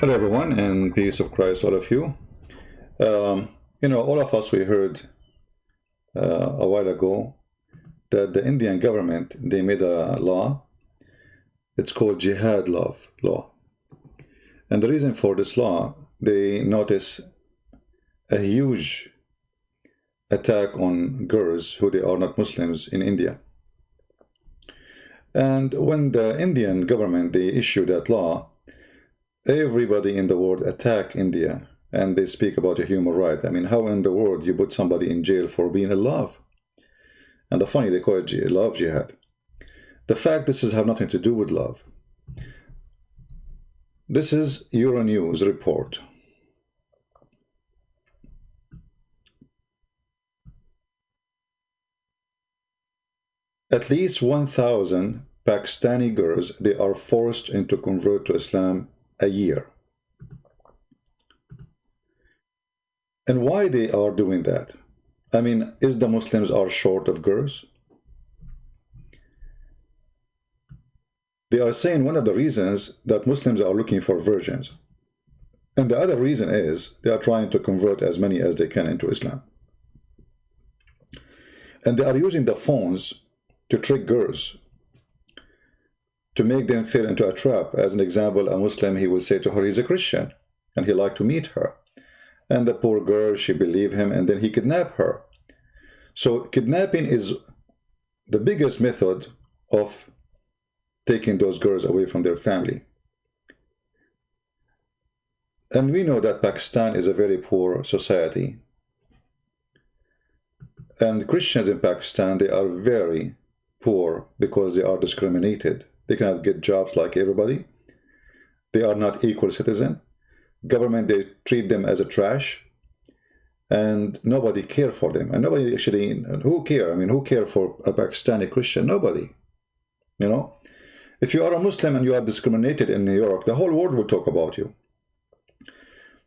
Hello, everyone, and peace of Christ, all of you. All of us, we heard a while ago that the Indian government, they made a law. It's called Jihad law. And the reason for this law, they notice a huge attack on girls who they are not Muslims in India. And when the Indian government, they issued that law, everybody in the world attack India, and they speak about a human right. I mean, how in the world you put somebody in jail for being in love? And the funny, they call it love jihad. The fact this have nothing to do with love. This is Euronews report. At least 1,000 Pakistani girls, they are forced into convert to Islam a year. And why they are doing that? I mean, is the Muslims are short of girls? They are saying one of the reasons that Muslims are looking for virgins. And the other reason is they are trying to convert as many as they can into Islam. And they are using the phones to trick girls, to make them fall into a trap. As an example, a Muslim, he will say to her, he's a Christian, and he like to meet her. And the poor girl, she believe him, and then he kidnap her. So kidnapping is the biggest method of taking those girls away from their family. And we know that Pakistan is a very poor society. And Christians in Pakistan, they are very poor because they are discriminated. They cannot get jobs like everybody. They are not equal citizen. Government, they treat them as a trash. And nobody care for them. And nobody actually, who care? I mean, who care for a Pakistani Christian? Nobody. You know? If you are a Muslim and you are discriminated in New York, the whole world will talk about you.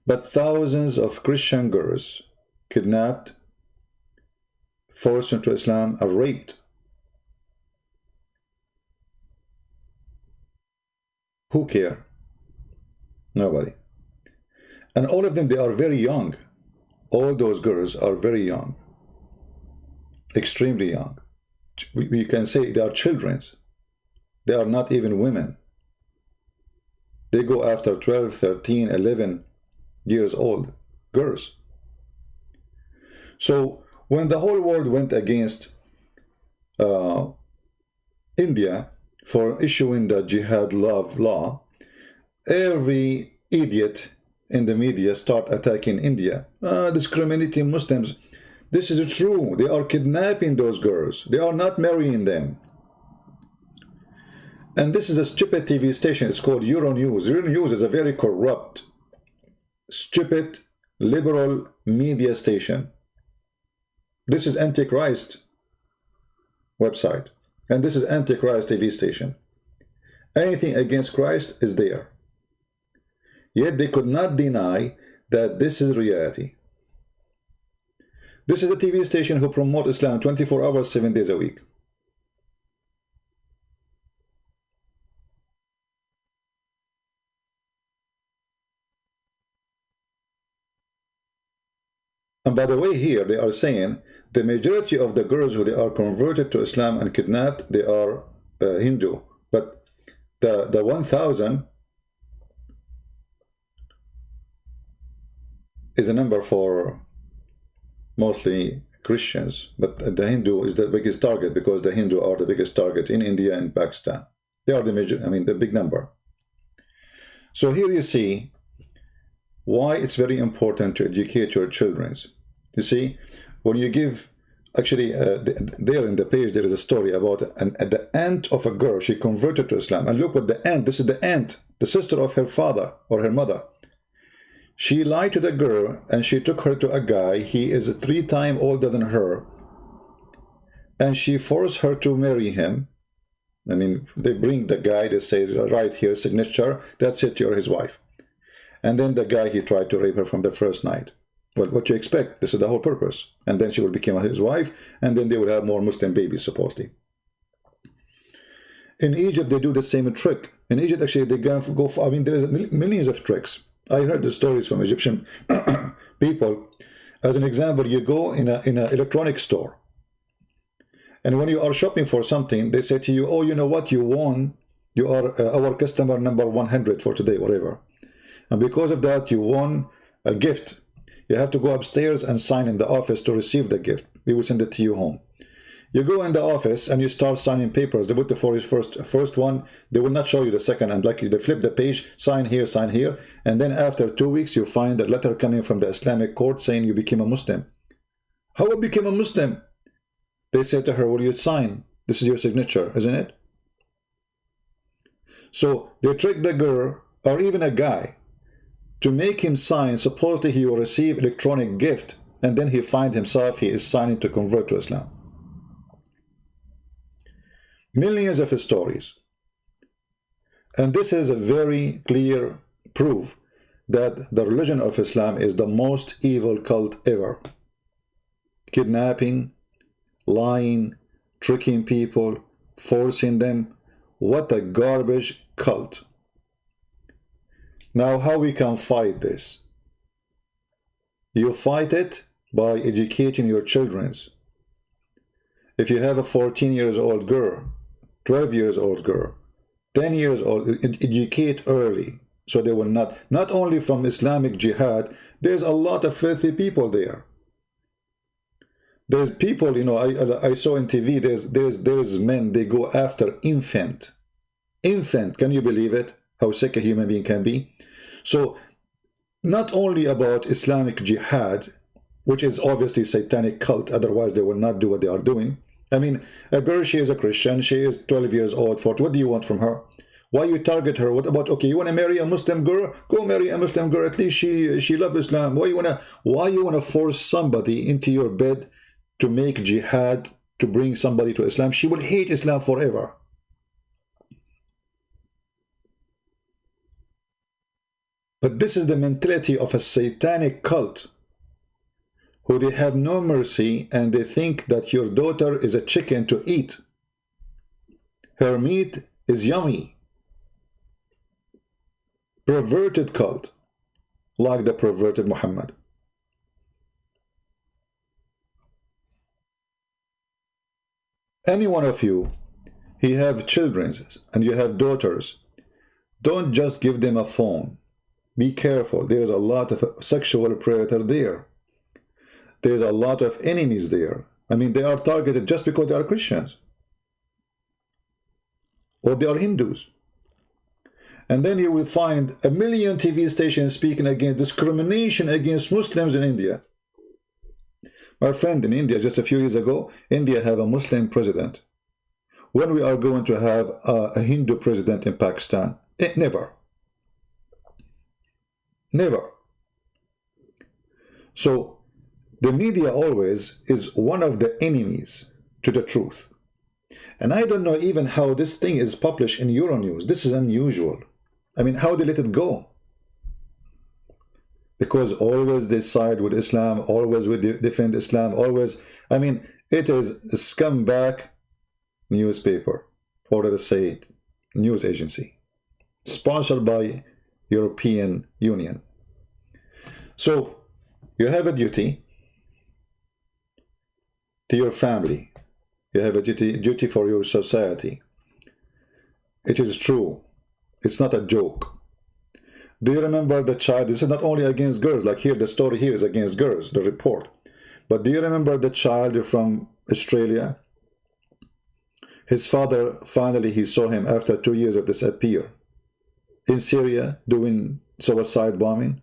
But thousands of Christian girls kidnapped, forced into Islam, are raped. Who care? Nobody. And all of them, they are very young. All those girls are very young. Extremely young. We can say they are children. They are not even women. They go after 12, 13, 11 years old girls. So when the whole world went against India for issuing the jihad law, every idiot in the media start attacking India, discriminating Muslims. This is true. They are kidnapping those girls. They are not marrying them. And this is a stupid TV station. It's called Euronews. Euronews is a very corrupt, stupid, liberal media station. This is Antichrist website. And this is Antichrist TV station. Anything against Christ is there. Yet they could not deny that this is reality. This is a TV station who promote Islam 24 hours, 7 days a week. And by the way, here they are saying the majority of the girls who they are converted to Islam and kidnapped, they are Hindu. But the 1,000 is a number for mostly Christians. But the Hindu is the biggest target because the Hindu are the biggest target in India and Pakistan. They are the major, I mean, the big number. So here you see why it's very important to educate your children. You see, when you give, actually, there in the page, there is a story about the aunt of a girl. She converted to Islam. And look what the aunt, this is the aunt, the sister of her father or her mother. She lied to the girl and she took her to a guy. He is 3 times older than her. And she forced her to marry him. I mean, they bring the guy, they say, right here, signature, that's it, you're his wife. And then the guy, he tried to rape her from the first night. Well, what you expect? This is the whole purpose. And then she will become his wife, and then they will have more Muslim babies, supposedly. In Egypt, they do the same trick. In Egypt, actually, they go for, I mean, there's millions of tricks. I heard the stories from Egyptian people. As an example, you go in a electronic store, and when you are shopping for something, they say to you, "Oh, you know what? You won. You are our customer number 100 for today, whatever. And because of that, you won a gift. You have to go upstairs and sign in the office to receive the gift. We will send it to you home." You go in the office and you start signing papers. They put the first one. They will not show you the second. And like they flip the page, sign here. And then after 2 weeks, you find a letter coming from the Islamic court saying you became a Muslim. How I became a Muslim? They say to her, "Will you sign? This is your signature, isn't it?" So they trick the girl or even a guy to make him sign. Supposedly he will receive electronic gift, and then he find himself he is signing to convert to Islam. Millions of stories. And this is a very clear proof that the religion of Islam is the most evil cult ever. Kidnapping, lying, tricking people, forcing them. What a garbage cult. Now, how we can fight this? You fight it by educating your children. If you have a 14-year-old girl, 12-year-old girl, 10 years old, educate early so they will not only from Islamic jihad, there's a lot of filthy people there. There's people, you know, I saw in TV, there's men, they go after infant. Can you believe it? How sick a human being can be? So, not only about Islamic jihad, which is obviously satanic cult, otherwise they will not do what they are doing. I mean, a girl, she is a Christian, she is 12 years old, 40. What do you want from her? Why you target her? What about, okay, you want to marry a Muslim girl? Go marry a Muslim girl. At least she loves Islam. Why you wanna force somebody into your bed to make jihad, to bring somebody to Islam? She will hate Islam forever. But this is the mentality of a satanic cult, who they have no mercy, and they think that your daughter is a chicken to eat. Her meat is yummy. Perverted cult, like the perverted Muhammad. Any one of you, he have children and you have daughters, don't just give them a phone. Be careful. There's a lot of sexual predator there. There's a lot of enemies there. I mean, they are targeted just because they are Christians or they are Hindus. And then you will find a million TV stations speaking against discrimination against Muslims in India. My friend, in India, just a few years ago, India have a Muslim president. When we are going to have a Hindu president in Pakistan? Never. Never. So, the media always is one of the enemies to the truth. And I don't know even how this thing is published in Euronews. This is unusual. I mean, how they let it go? Because always they side with Islam, always we defend Islam, always. I mean, it is a scumbag newspaper, or let us say it, news agency, sponsored by European Union. So, you have a duty to your family. You have a duty for your society. It is true. It's not a joke. Do you remember the child? This is not only against girls. Like here, the story here is against girls, the report. But do you remember the child from Australia? His father, finally, he saw him after 2 years of disappear. In Syria, doing suicide bombing.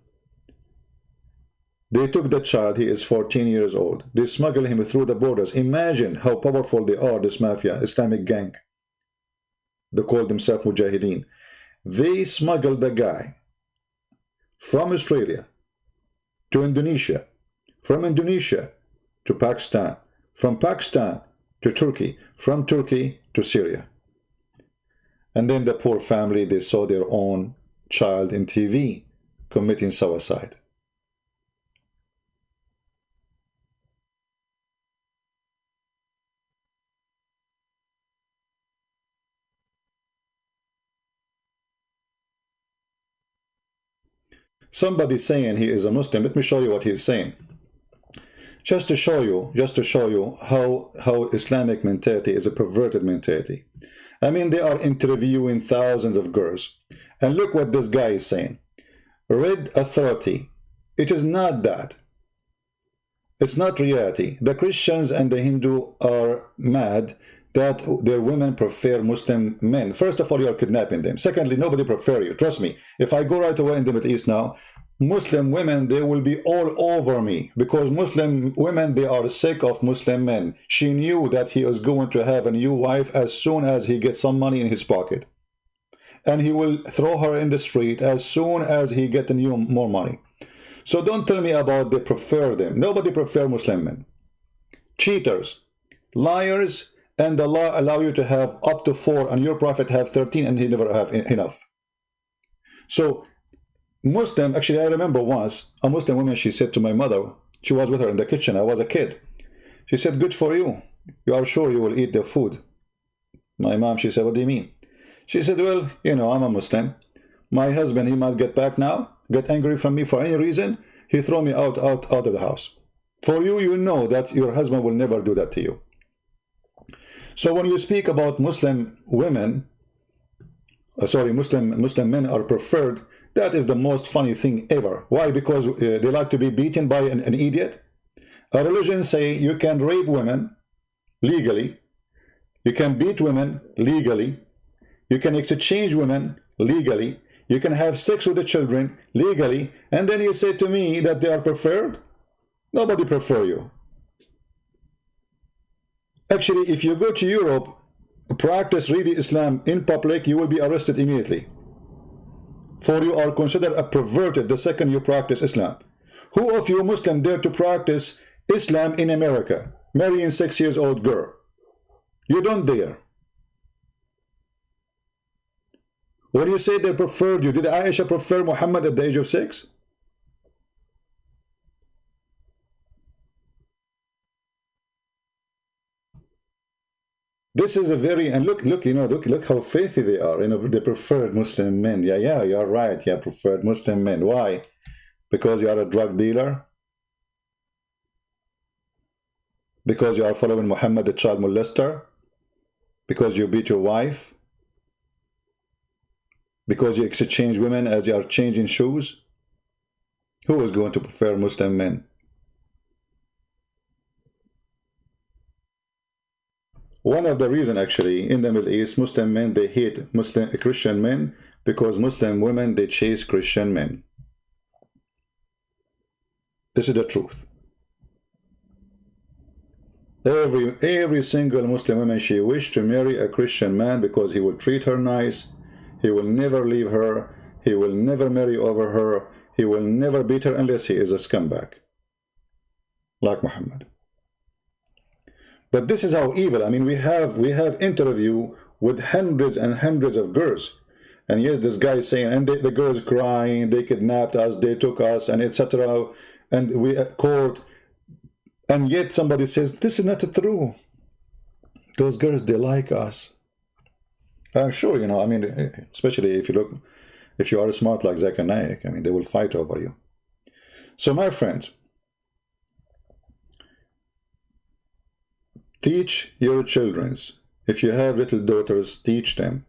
They took the child, he is 14 years old. They smuggled him through the borders. Imagine how powerful they are, this mafia, Islamic gang. They call themselves Mujahideen. They smuggled the guy from Australia to Indonesia, from Indonesia to Pakistan, from Pakistan to Turkey, from Turkey to Syria. And then the poor family, they saw their own child in TV committing suicide. somebody saying he is a Muslim. Let me show you what he's saying. Just to show you how Islamic mentality is a perverted mentality. I mean, they are interviewing thousands of girls. And look what this guy is saying. Red authority. It is not that. It's not reality. The Christians and the Hindu are mad that their women prefer Muslim men. First of all, you are kidnapping them. Secondly, nobody prefer you. Trust me. If I go right away in the Middle East now, Muslim women, they will be all over me, because Muslim women, they are sick of Muslim men. She knew that he was going to have a new wife as soon as he gets some money in his pocket. And he will throw her in the street as soon as he gets more money. So don't tell me about they prefer them. Nobody prefer Muslim men. Cheaters, liars, and Allah allow you to have up to 4, and your prophet have 13, and he never have enough. So Muslim, actually I remember once, a Muslim woman, she said to my mother, she was with her in the kitchen, I was a kid. She said, good for you. You are sure you will eat the food? My mom, she said, what do you mean? She said, well, you know, I'm a Muslim. My husband, he might get back now, get angry from me for any reason. He throw me out of the house. For you, you know that your husband will never do that to you. So when you speak about Muslim women, Muslim men are preferred, that is the most funny thing ever. Why? Because they like to be beaten by an idiot. A religion say you can rape women legally, you can beat women legally, you can exchange women legally, you can have sex with the children legally, and then you say to me that they are preferred? Nobody prefer you. Actually, if you go to Europe, practice really Islam in public, you will be arrested immediately. For you are considered a perverted the second you practice Islam. Who of you Muslim dare to practice Islam in America, marrying 6 years old girl? You don't dare. When you say they preferred you, did Aisha prefer Muhammad at the age of 6? This is a very, and look, you know, look how faithy they are. You know, they preferred Muslim men. Yeah, you are right. Yeah, preferred Muslim men. Why? Because you are a drug dealer? Because you are following Muhammad, the child molester? Because you beat your wife? Because you exchange women as you are changing shoes? Who is going to prefer Muslim men? One of the reasons, actually, in the Middle East, Muslim men, they hate Christian men, because Muslim women, they chase Christian men. This is the truth. Every single Muslim woman, she wished to marry a Christian man because he will treat her nice, he will never leave her, he will never marry over her, he will never beat her unless he is a scumbag, like Muhammad. But this is how evil. I mean, we have interview with hundreds and hundreds of girls, and yes, this guy is saying, and the girls crying, they kidnapped us, they took us, and etc. And we court, and yet somebody says this is not true. Those girls, they like us. I'm sure, you know. I mean, especially if you are smart like Zakir Naik, I mean, they will fight over you. So, my friends, teach your children. If you have little daughters, teach them.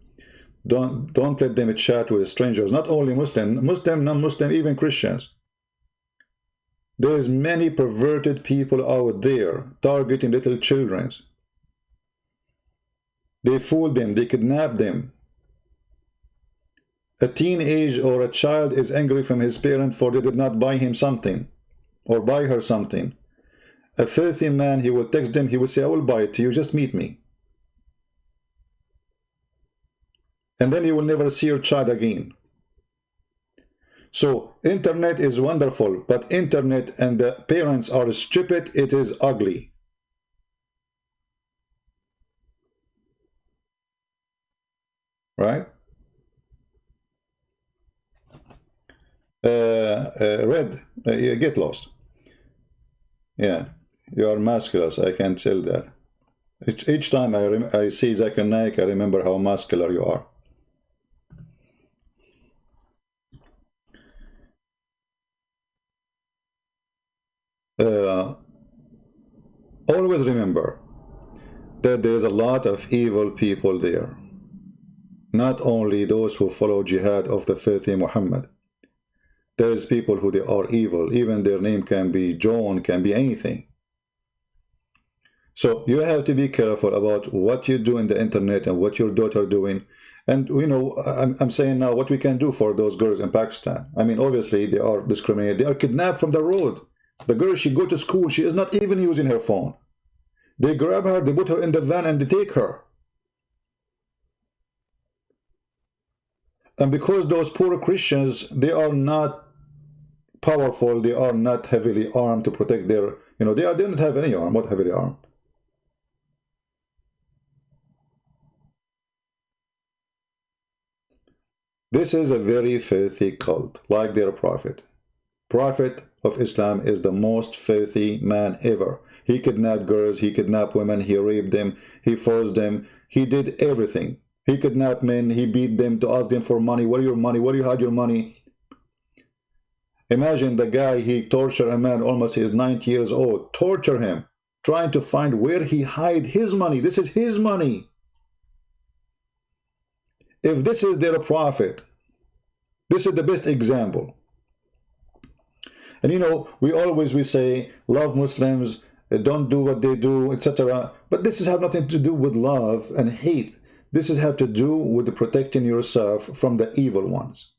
Don't let them chat with strangers. Not only Muslim, non-Muslim, even Christians. There's many perverted people out there targeting little children. They fool them, they kidnap them. A teenage or a child is angry from his parent for they did not buy him something or buy her something. A filthy man, he will text them, he will say, I will buy it to you, just meet me. And then you will never see your child again. So, internet is wonderful, but internet and the parents are stupid, it is ugly. Right? Red, you get lost. Yeah. You are masculine, I can tell that. Each time I see Zakir Naik, I remember how muscular you are. uh, always remember that there is a lot of evil people there. Not only those who follow jihad of the filthy Muhammad. There is people who they are evil. Even their name can be John, can be anything. So you have to be careful about what you do in the internet and what your daughter doing. And you know, I'm saying now what we can do for those girls in Pakistan. I mean, obviously they are discriminated. They are kidnapped from the road. The girl, she go to school. She is not even using her phone. They grab her, they put her in the van and they take her. And because those poor Christians, they are not powerful, they are not heavily armed to protect their, you know, they don't have any arm, not heavily armed. This is a very filthy cult, like their prophet. Prophet of Islam is the most filthy man ever. He kidnapped girls, he kidnapped women, he raped them, he forced them, he did everything. He kidnapped men, he beat them to ask them for money. Where your money? Where you hide your money? Imagine the guy, he tortured a man, almost he is 90 years old, torture him, trying to find where he hide his money. This is his money. If this is their prophet, this is the best example. And you know, we say, love Muslims, don't do what they do, etc. But this has nothing to do with love and hate. This has have to do with protecting yourself from the evil ones.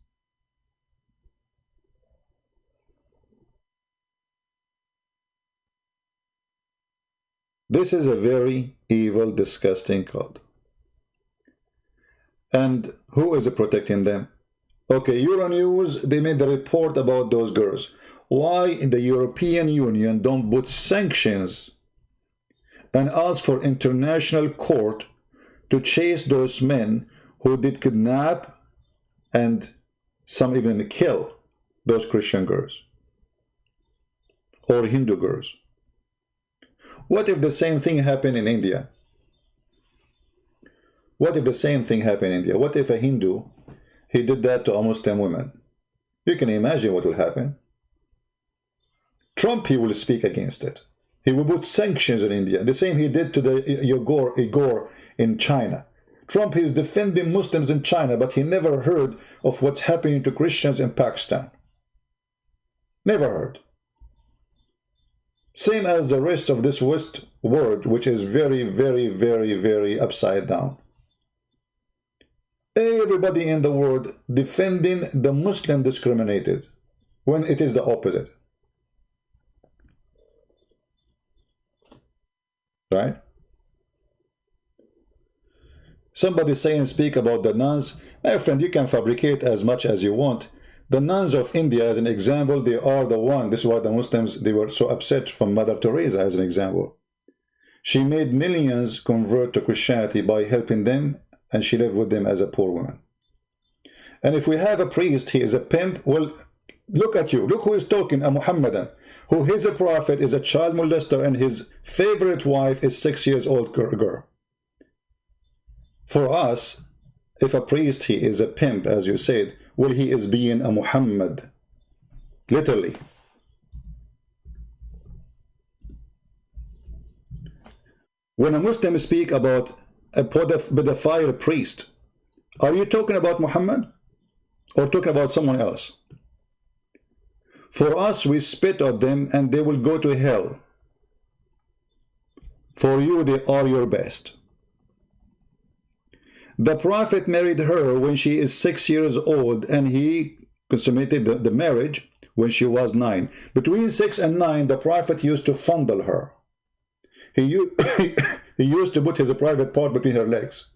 This is a very evil, disgusting cult. And who is protecting them? Okay, Euronews, they made a report about those girls. Why the European Union don't put sanctions and ask for international court to chase those men who did kidnap and some even kill those Christian girls or Hindu girls? What if the same thing happened in India? What if the same thing happened in India? What if a Hindu, he did that to a Muslim woman? You can imagine what will happen. Trump, he will speak against it. He will put sanctions in India. The same he did to the Uyghur in China. Trump, he is defending Muslims in China, but he never heard of what's happening to Christians in Pakistan. Never heard. Same as the rest of this West world, which is very, very, very, very upside down. Everybody in the world defending the Muslim discriminated, when it is the opposite. Right? Somebody say and speak about the nuns. My friend, you can fabricate as much as you want. The nuns of India, as an example, they are the one. This is why the Muslims, they were so upset from Mother Teresa, as an example. She made millions convert to Christianity by helping them, and she lived with them as a poor woman. And if we have a priest, he is a pimp. Well, look at you. Look who is talking, a Muhammadan, who is a prophet, is a child molester, and his favorite wife is 6 years old girl. For us, if a priest, he is a pimp, as you said, well, he is being a Muhammad. Literally. When a Muslim speak about a pedophile priest, are you talking about Muhammad or talking about someone else? For us, we spit at them and they will go to hell. For you, they are your best. The Prophet married her when she is 6 years old, and he consummated the marriage when she was 9. Between 6 and 9, the Prophet used to fondle her. He used to put his private part between her legs.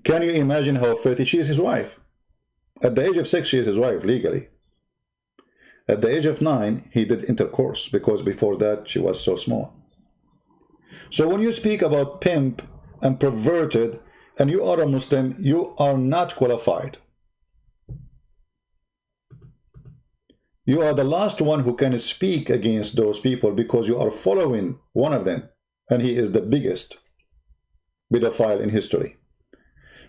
Can you imagine how filthy? She is his wife. At the age of 6, she is his wife, legally. At the age of 9, he did intercourse, because before that, she was so small. So when you speak about pimp and perverted, and you are a Muslim, you are not qualified. You are the last one who can speak against those people, because you are following one of them, and he is the biggest pedophile in history.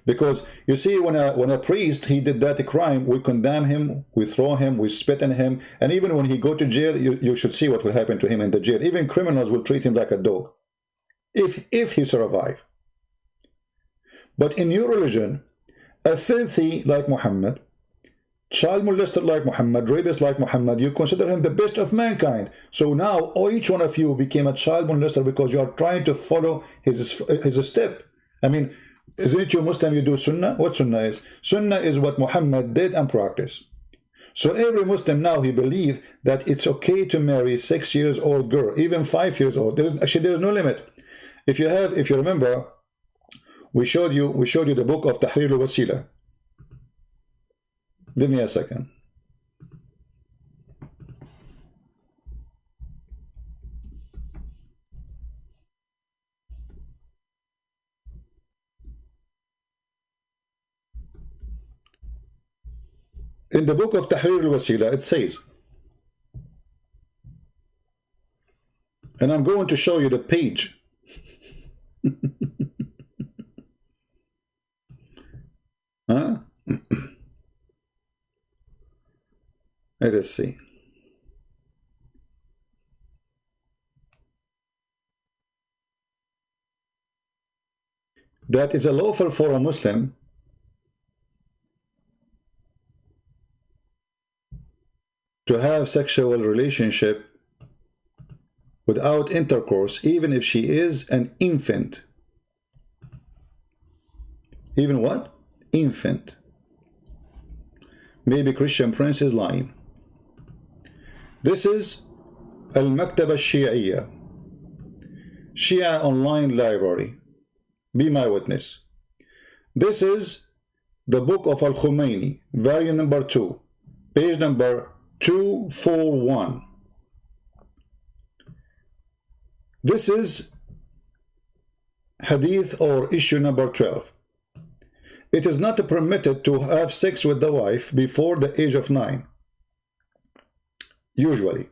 Because you see, when a priest, he did that crime, we condemn him, we throw him, we spit on him, and even when he go to jail, you should see what will happen to him in the jail. Even criminals will treat him like a dog, if he survive. But in your religion, a filthy like Muhammad, child molester like Muhammad, rapist like Muhammad, you consider him the best of mankind. So now each one of you became a child molester because you are trying to follow his step. I mean, isn't it you Muslim, you do sunnah? What sunnah is? Sunnah is what Muhammad did and practiced. So every Muslim now, he believes that it's okay to marry 6 years old girl, even 5 years old. There's no limit. If you remember, we showed you the book of Tahrir al-Wasila. Give me a second. In the book of Tahrir al-Wasila, it says, and I'm going to show you the page. Huh? Let us see. That it's lawful for a Muslim to have sexual relationship without intercourse, even if she is an infant. Even what? Infant. Maybe Christian Prince is lying. This is Al-Maktaba Shi'iyya, Shia online library. Be my witness. This is the book of Al-Khomeini, volume number 2, page number 241. This is hadith or issue number 12. It is not permitted to have sex with the wife before the age of 9. Usually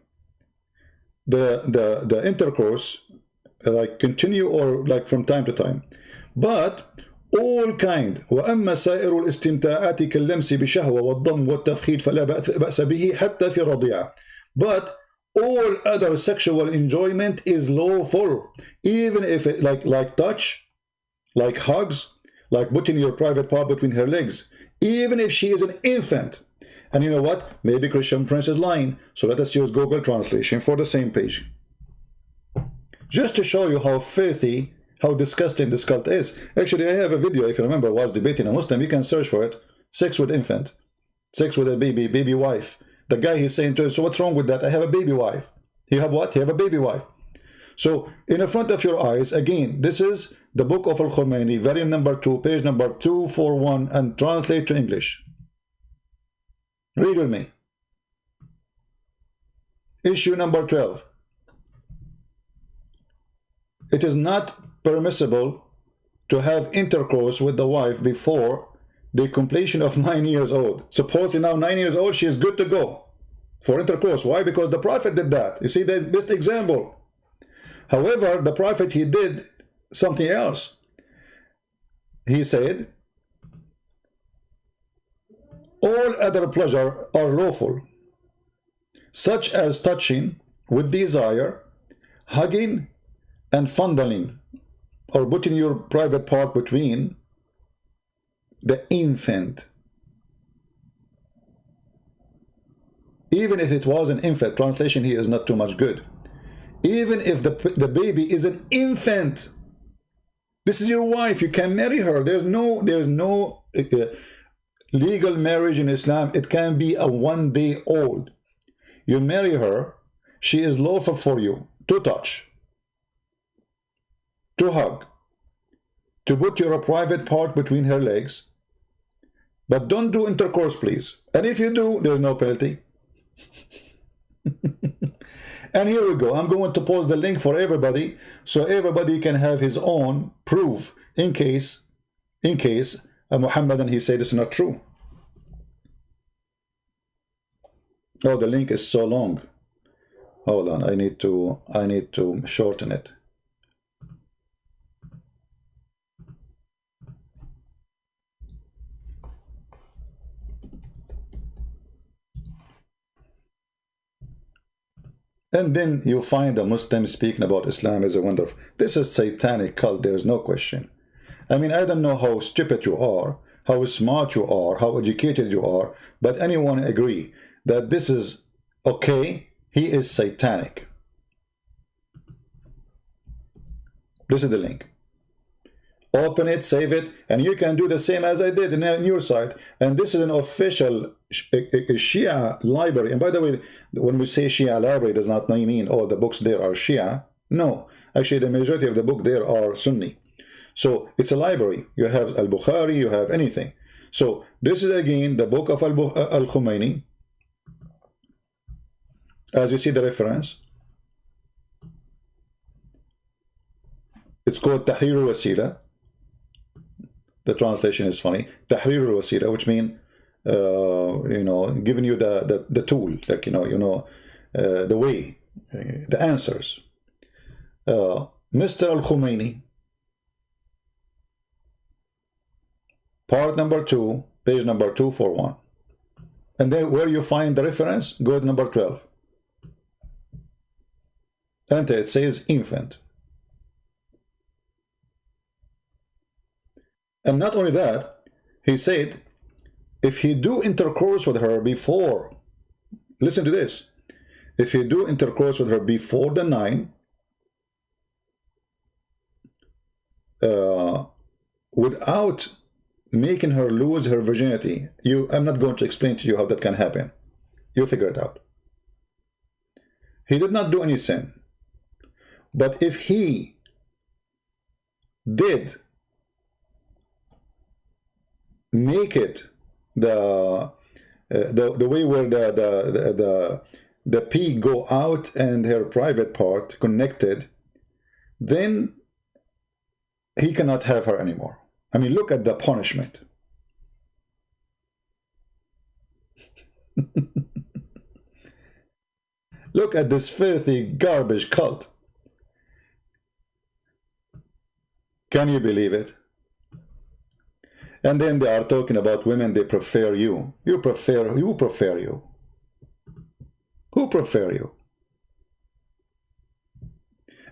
the intercourse like continue or like from time to time, but all kind وأما سائر الاستمتاعات كاللمس بشهوة والضم والتفخيد فلا بأس به حتى في الرضيعة. But all other sexual enjoyment is lawful, even if it like touch, like hugs, like putting your private part between her legs, even if she is an infant. And you know what? Maybe Christian Prince is lying. So let us use Google Translation for the same page. Just to show you how filthy, how disgusting this cult is. Actually, I have a video, if you remember, I was debating a Muslim. You can search for it. Sex with infant. Sex with a baby wife. The guy, he's saying to us, so what's wrong with that? I have a baby wife. You have what? You have a baby wife. So, in the front of your eyes, again, this is the book of Al-Khomeini, volume number 2, page number 241, and translate to English. Read with me. Issue number 12. It is not permissible to have intercourse with the wife before the completion of 9 years old. Supposedly now 9 years old, she is good to go for intercourse. Why? Because the Prophet did that. You see, the best example. However, the Prophet, he did something else. He said, all other pleasure are lawful, such as touching with desire, hugging, and fondling, or putting your private part between the infant. Even if it was an infant, translation here is not too much good. Even if the baby is an infant, this is your wife, you can marry her. There's no legal marriage in Islam. It can be a 1 day old. You marry her, she is lawful for you to touch, to hug, to put your private part between her legs, but don't do intercourse, please. And if you do, there's no penalty. And here we go. I'm going to post the link for everybody, so everybody can have his own proof in case Muhammad and he said it's not true. Oh, the link is so long. Hold on, I need to shorten it. And then you find a Muslim speaking about Islam as a wonderful. This is satanic cult, there's no question. I mean, I don't know how stupid you are, how smart you are, how educated you are, but anyone agree that this is okay? He is satanic. This is the link. Open it, save it, and you can do the same as I did in your site. And this is an official Shia library. And by the way, when we say Shia library, does not mean all the books there are Shia. No, actually the majority of the book there are Sunni. So it's a library. You have Al-Bukhari, you have anything. So this is again the book of Al-Khomeini. As you see the reference, it's called Tahrir al-Wasila. The translation is funny. Tahrir al-Wasila, which means, you know, giving you the tool, like, the way, the answers. Mr. Al-Khomeini, part number 2, page number 241. And then where you find the reference, go to number 12. And it says infant. And not only that, he said, if he do intercourse with her before, listen to this, if he do intercourse with her before the 9, without making her lose her virginity, I'm not going to explain to you how that can happen. You figure it out. He did not do any sin. But if he did make it the way where the pee go out and her private part connected, then he cannot have her anymore. I mean, look at the punishment. Look at this filthy garbage cult. Can you believe it? And then they are talking about women, they prefer you. You prefer you. Who prefer you?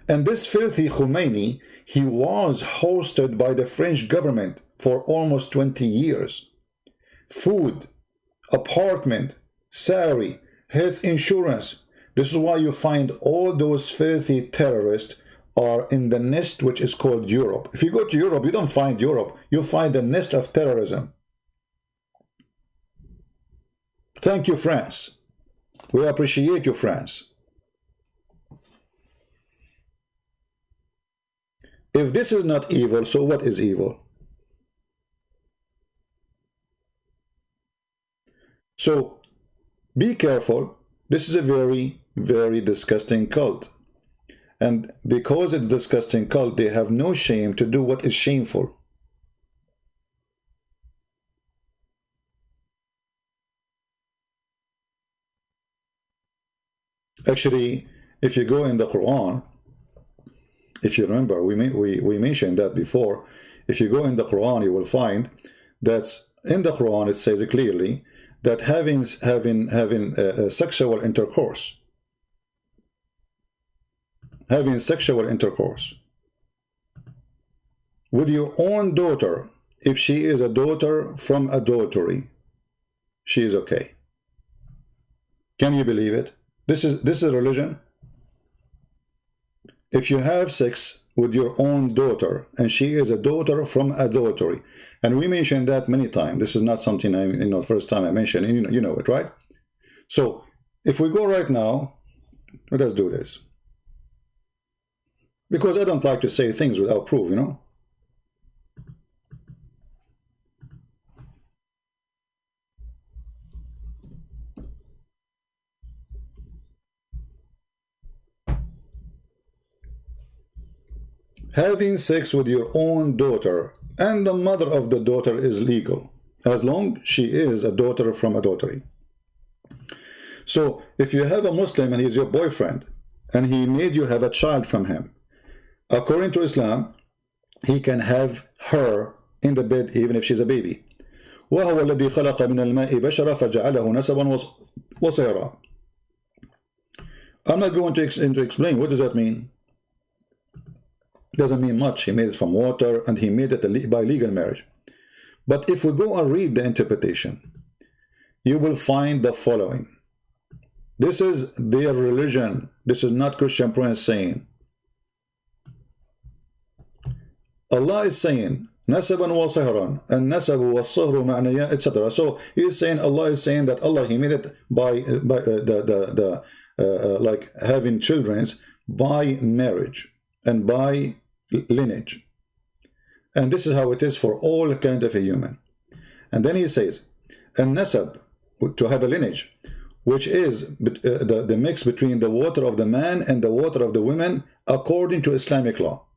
And this filthy Khomeini, he was hosted by the French government for almost 20 years. Food, apartment, salary, health insurance. This is why you find all those filthy terrorists are in the nest which is called Europe. If you go to Europe, you don't find Europe, you find the nest of terrorism. Thank you, France. We appreciate you, France. If this is not evil, so what is evil? So be careful. This is a very, very disgusting cult. And because it's disgusting cult, they have no shame to do what is shameful. Actually, if you go in the Quran, if you remember, we mentioned that before. If you go in the Quran, you will find that in the Quran it says clearly that having sexual intercourse, with your own daughter, if she is a daughter from adultery, she is okay. Can you believe it? This is religion. If you have sex with your own daughter and she is a daughter from adultery, and we mentioned that many times, this is not something first time I mentioned, and you know it, right? So if we go right now, let us do this, because I don't like to say things without proof, Having sex with your own daughter and the mother of the daughter is legal, as long she is a daughter from adultery. So if you have a Muslim and he's your boyfriend, and he made you have a child from him, according to Islam, he can have her in the bed even if she's a baby. وَهُوَ الَّذِي خَلَقَ مِنَ الْمَاءِ بَشَرًا فَجَعَلَهُ نَسَبًا وَصِهْرًا. I'm not going to explain what does that mean. Doesn't mean much. He made it from water, and he made it by legal marriage. But if we go and read the interpretation, you will find the following. This is their religion. This is not Christian Prince saying. Allah is saying, Nasaban wa sihran, and nasabu wa sihru ma'naya, etc. So he is saying, Allah is saying that Allah, he made it by like having children by marriage and by lineage. And this is how it is for all kind of a human. And then he says, and nasab, to have a lineage, which is the mix between the water of the man and the water of the women according to Islamic law.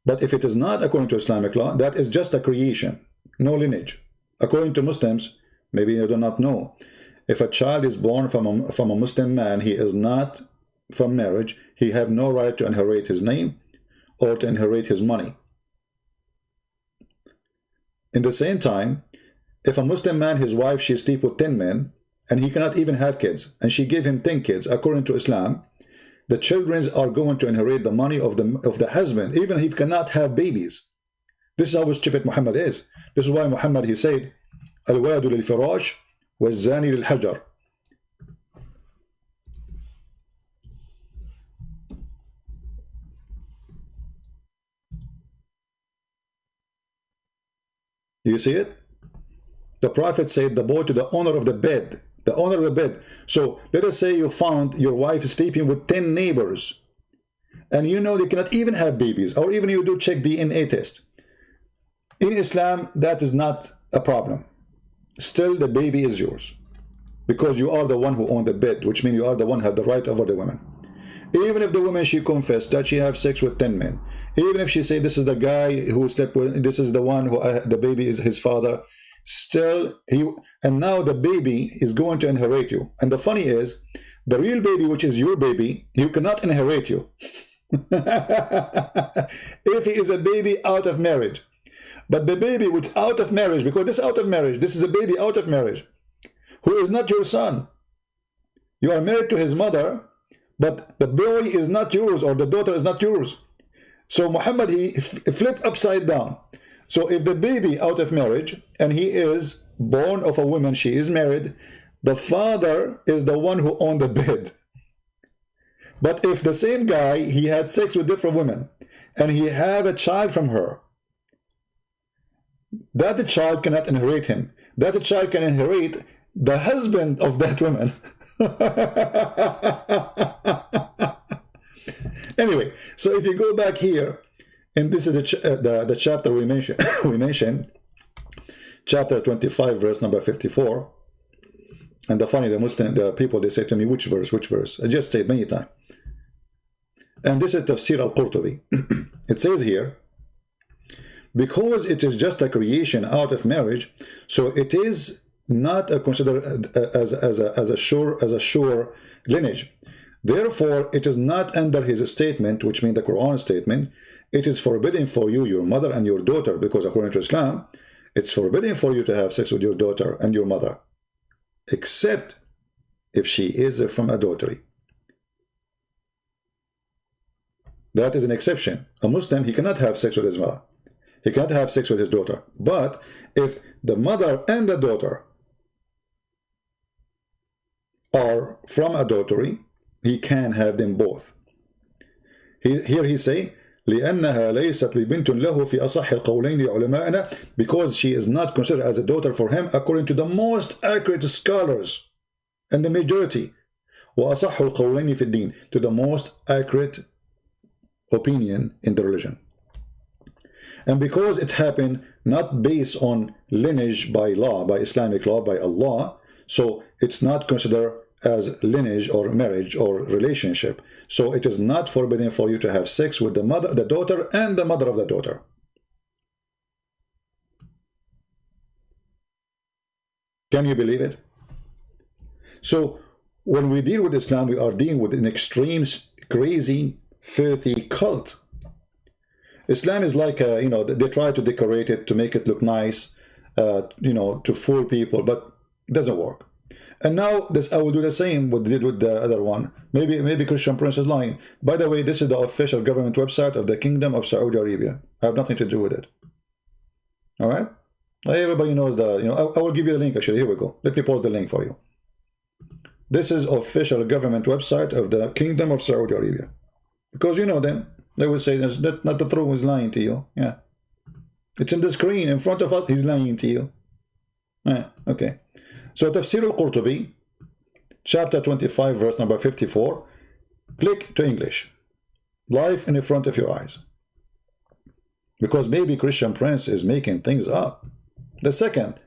But if it is not according to Islamic law, that is just a creation, no lineage. According to Muslims, maybe you do not know, if a child is born from a Muslim man, he is not from marriage, he have no right to inherit his name or to inherit his money. In the same time, if a Muslim man, his wife, she sleep with 10 men, and he cannot even have kids, and she gave him 10 kids, according to Islam, the children are going to inherit the money of the husband, even if he cannot have babies. This is how stupid Muhammad is. This is why Muhammad, he said, Al-wadu lil-firash wal-zani lil-hajar. You see it? The Prophet said, the boy to the owner of the bed. The owner of the bed. So let us say you found your wife sleeping with 10 neighbors, and you know they cannot even have babies, or even you do check DNA test. In Islam, that is not a problem. Still, the baby is yours, because you are the one who own the bed, which means you are the one who have the right over the women. Even if the woman, she confessed that she have sex with 10 men, even if she say this is the guy who slept with, this is the one who the baby is his father, still and now the baby is going to inherit you. And the funny is, the real baby, which is your baby, you cannot inherit you if he is a baby out of marriage. But the baby which out of marriage, because this out of marriage, this is a baby out of marriage, who is not your son. You are married to his mother, but the boy is not yours, or the daughter is not yours. So Muhammad, he flipped upside down. So if the baby out of marriage, and he is born of a woman, she is married, the father is the one who owned the bed. But if the same guy, he had sex with different women, and he have a child from her, that the child cannot inherit him. That the child can inherit the husband of that woman. Anyway, so if you go back here, and this is the chapter we mentioned, chapter 25, verse number 54. And the people, they say to me, which verse? I just said many times. And this is Tafsir al-Qurtubi. It says here, because it is just a creation out of marriage, so it is not considered as a sure lineage. Therefore, it is not under his statement, which means the Quran statement, it is forbidden for you, your mother and your daughter, because according to Islam, it's forbidden for you to have sex with your daughter and your mother, except if she is from adultery. That is an exception. A Muslim, he cannot have sex with his mother. He cannot have sex with his daughter. But if the mother and the daughter are from adultery, he can have them both. Here he say, لأنها ليست ببنت له في أصح القولين لعلمائنا, because she is not considered as a daughter for him according to the most accurate scholars and the majority. وأصح القولين في الدين, to the most accurate opinion in the religion. And because it happened not based on lineage by law, by Islamic law, by Allah, so it's not considered as lineage or marriage or relationship. So it is not forbidden for you to have sex with the mother, the daughter, and the mother of the daughter. Can you believe it? So when we deal with Islam, we are dealing with an extreme, crazy, filthy cult. Islam is like, they try to decorate it to make it look nice, to fool people, but it doesn't work. And now this, I will do the same what they did with the other one. Maybe Christian Prince is lying. By the way, this is the official government website of the Kingdom of Saudi Arabia. I have nothing to do with it. All right? Everybody knows the, you know, I will give you the link actually. Here we go. Let me post the link for you. This is official government website of the Kingdom of Saudi Arabia. Because you know them. They will say that's not the truth, he's lying to you. Yeah. It's in the screen in front of us, he's lying to you. Yeah, okay. So Tafsir al-Qurtubi, chapter 25, verse number 54. Click to English. Live in front of your eyes. Because maybe Christian Prince is making things up. The second,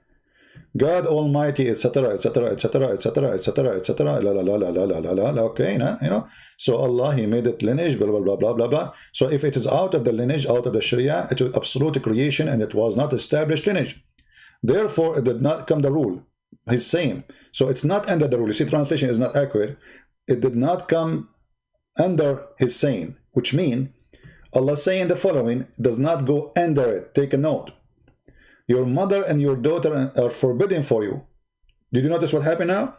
God Almighty, etc., etc., etc., etc., etc., etc. La la la la la la la la. Okay, nah, you know. So Allah, He made it lineage, blah blah blah blah blah blah. So if it is out of the lineage, out of the Sharia, it was absolute creation, and it was not established lineage. Therefore, it did not come the rule. He's saying. So it's not under the rule. You see, translation is not accurate. It did not come under His saying, which means Allah saying the following does not go under it. Take a note. Your mother and your daughter are forbidden for you. Did you notice what happened now?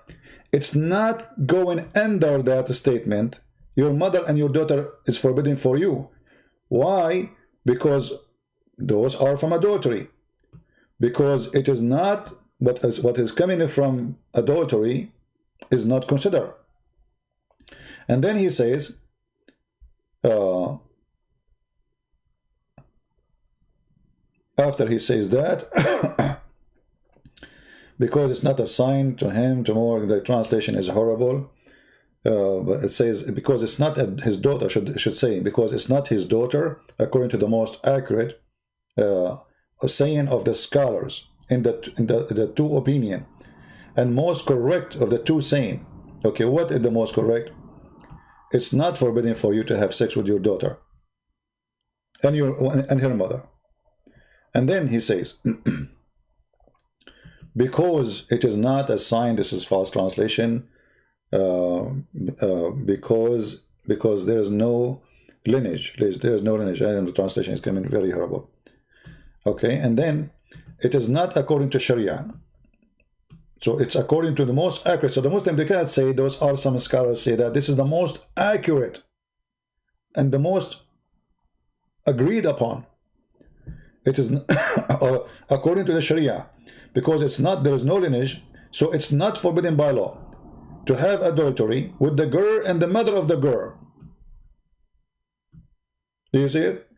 It's not going under that statement. Your mother and your daughter is forbidden for you. Why? Because those are from adultery. Because it is not what is coming from adultery is not considered. And then he says, after he says that, because it's not assigned to him, tomorrow the translation is horrible, but it says because it's not his daughter, should say, because it's not his daughter, according to the most accurate saying of the scholars in the two opinion, and most correct of the two saying. Okay, what is the most correct? It's not forbidden for you to have sex with your daughter and her mother. And then he says, because it is not a sign, this is false translation, because there is no lineage. There is no lineage, and the translation is coming very horrible. Okay, and then it is not according to Sharia. So it's according to the most accurate. So the Muslim, they cannot say, those are some scholars say that this is the most accurate and the most agreed upon. It is according to the Sharia, because it's not, there is no lineage, so it's not forbidden by law to have adultery with the girl and the mother of the girl. Do you see it?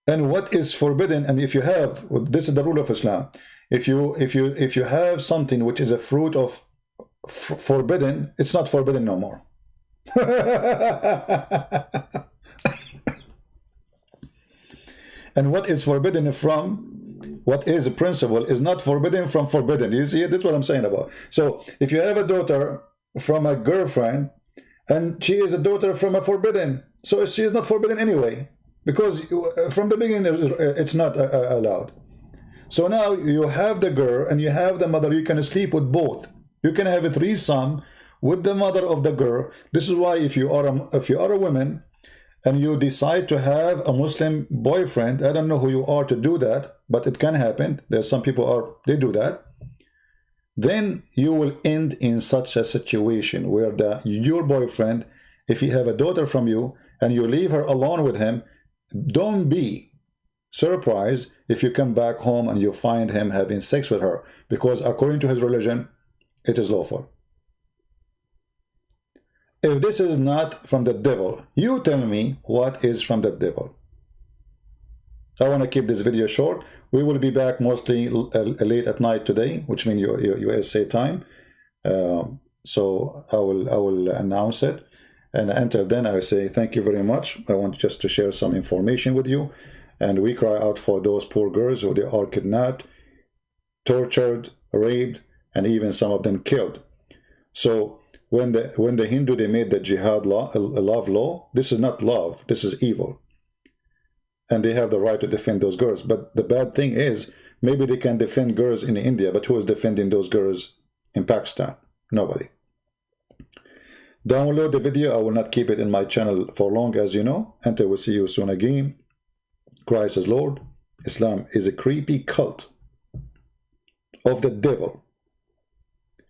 And what is forbidden, and if you have, this is the rule of Islam, if you have something which is a fruit of forbidden, it's not forbidden no more. And what is forbidden from what is a principle is not forbidden from forbidden. You see it? That's what I'm saying about. So if you have a daughter from a girlfriend and she is a daughter from a forbidden, so she is not forbidden anyway, because from the beginning it's not allowed. So now you have the girl and you have the mother, you can sleep with both. You can have a threesome with the mother of the girl. This is why if you are a woman and you decide to have a Muslim boyfriend, I don't know who you are to do that, but it can happen. There's some people they do that. Then you will end in such a situation where your boyfriend, if he have a daughter from you and you leave her alone with him, don't be surprised if you come back home and you find him having sex with her, because according to his religion, it is lawful. If this is not from the devil, you tell me what is from the devil. I want to keep this video short. We will be back mostly late at night today, which means USA time. So I will announce it. And until then, I say thank you very much. I want just to share some information with you. And we cry out for those poor girls who they are kidnapped, tortured, raped, and even some of them killed. So when the Hindu, they made the jihad law, love law, this is not love, this is evil. And they have the right to defend those girls. But the bad thing is, maybe they can defend girls in India, but who is defending those girls in Pakistan? Nobody. Download the video. I will not keep it in my channel for long, as you know. Until we see you soon again. Christ is Lord. Islam is a creepy cult. of the devil.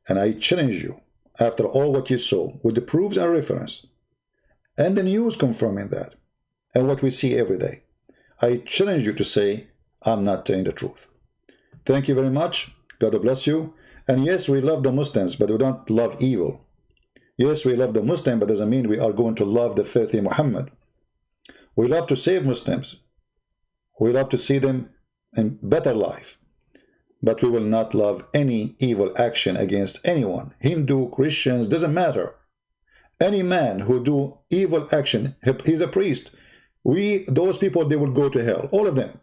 And I challenge you, after all what you saw, with the proofs and reference, and the news confirming that, and what we see every day, I challenge you to say, I'm not telling the truth. Thank you very much. God bless you. And yes, we love the Muslims, but we don't love evil. Yes, we love the Muslim, but doesn't mean we are going to love the filthy Muhammad. We love to save Muslims. We love to see them in better life. But we will not love any evil action against anyone. Hindu, Christians, doesn't matter. Any man who do evil action, he's a priest. Those people, they will go to hell, all of them.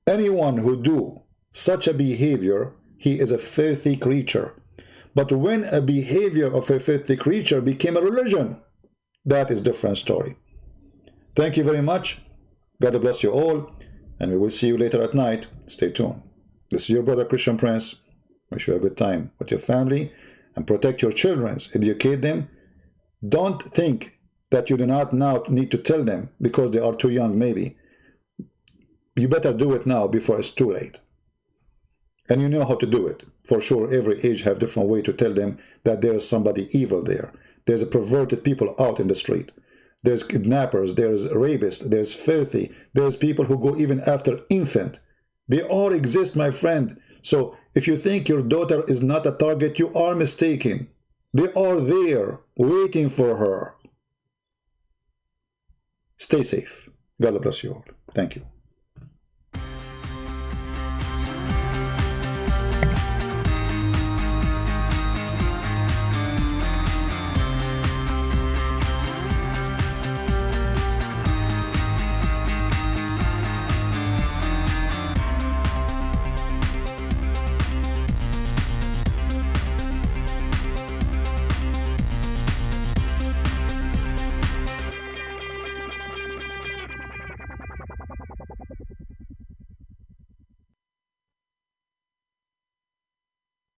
Anyone who do such a behavior, he is a filthy creature. But when a behavior of a filthy creature became a religion, that is a different story. Thank you very much. God bless you all, and we will see you later at night. Stay tuned. This is your brother Christian Prince. Wish you a good time with your family, and protect your children, educate them. Don't think that you do not now need to tell them because they are too young, maybe. You better do it now before it's too late. And you know how to do it. For sure, every age have different way to tell them that there is somebody evil there. There's a perverted people out in the street. There's kidnappers, there's rapists, there's filthy, there's people who go even after infant. They all exist, my friend. So if you think your daughter is not a target, you are mistaken. They are there, waiting for her. Stay safe. God bless you all. Thank you.